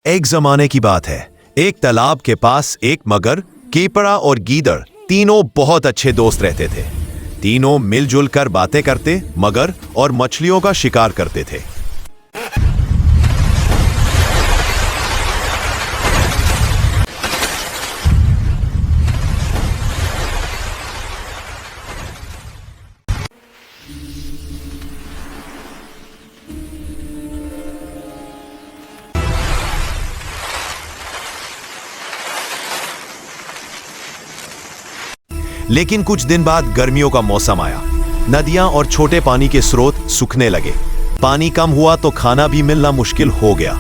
एक जमाने की बात है। एक तालाब के पास एक मगर, केकड़ा और गीदड़ तीनों बहुत अच्छे दोस्त रहते थे। तीनों मिलजुल कर बातें करते, मगर और मछलियों का शिकार करते थे। लेकिन कुछ दिन बाद गर्मियों का मौसम आया। नदियां और छोटे पानी के स्रोत सूखने लगे। पानी कम हुआ तो खाना भी मिलना मुश्किल हो गया।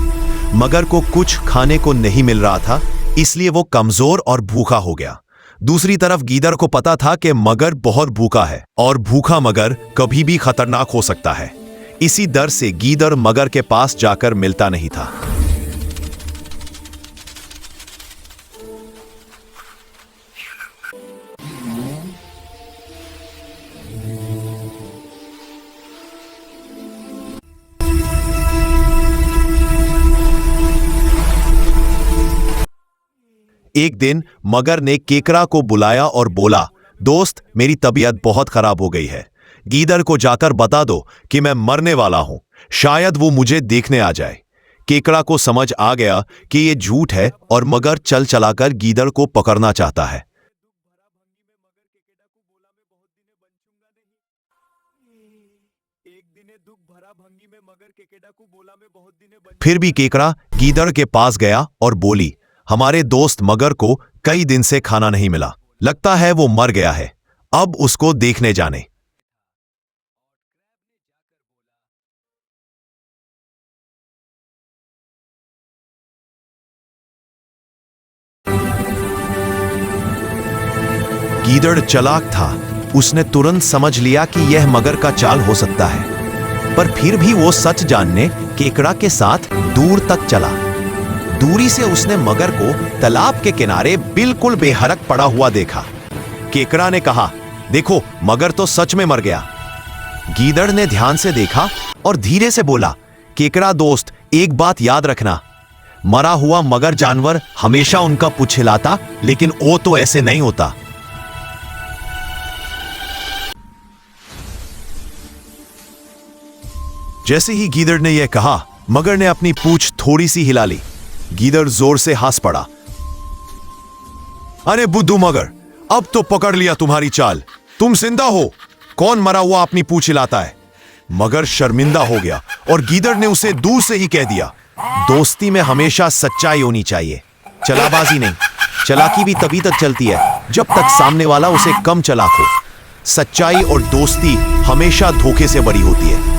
मगर को कुछ खाने को नहीं मिल रहा था, इसलिए वो कमजोर और भूखा हो गया। दूसरी तरफ गीदड़ को पता था कि मगर बहुत भूखा है और भूखा मगर कभी भी खतरनाक हो सकता है। इसी डर से गीदड़ मगर के पास जाकर मिलता नहीं था। एक दिन मगर ने केकड़ा को बुलाया और बोला, दोस्त, मेरी तबीयत बहुत खराब हो गई है। गीदड़ को जाकर बता दो कि मैं मरने वाला हूं। शायद वो मुझे देखने आ जाए। केकड़ा को समझ आ गया कि ये झूठ है और मगर चल चलाकर गीदड़ को पकड़ना चाहता है। फिर भी केकड़ा गीदड़ के पास गया और बोली, हमारे दोस्त मगर को कई दिन से खाना नहीं मिला। लगता है वो मर गया है। अब उसको देखने जाने। गीदड़ चालाक था। उसने तुरंत समझ लिया कि यह मगर का चाल हो सकता है, पर फिर भी वो सच जानने केकड़ा के साथ दूर तक चला। दूरी से उसने मगर को तालाब के किनारे बिल्कुल बेहरक पड़ा हुआ देखा। केकड़ा ने कहा, देखो, मगर तो सच में मर गया। गीदड़ ने ध्यान से देखा और धीरे से बोला, केकड़ा दोस्त, एक बात याद रखना, मरा हुआ मगर जानवर हमेशा उनका पूंछ हिलाता, लेकिन वो तो ऐसे नहीं होता। जैसे ही गीदड़ ने यह कहा, मगर ने अपनी पूंछ थोड़ी सी हिला ली। गीदड़ जोर से हंस पड़ा। अरे बुद्धू मगर, अब तो पकड़ लिया तुम्हारी चाल। तुम जिंदा हो। कौन मरा हुआ अपनी पूंछ हिलाता है? मगर शर्मिंदा हो गया और गीदड़ ने उसे दूर से ही कह दिया, दोस्ती में हमेशा सच्चाई होनी चाहिए, चलाबाजी नहीं। चालाकी भी तभी तक चलती है जब तक सामने वाला उसे कम चालाक हो। सच्चाई और दोस्ती हमेशा धोखे से बड़ी होती है।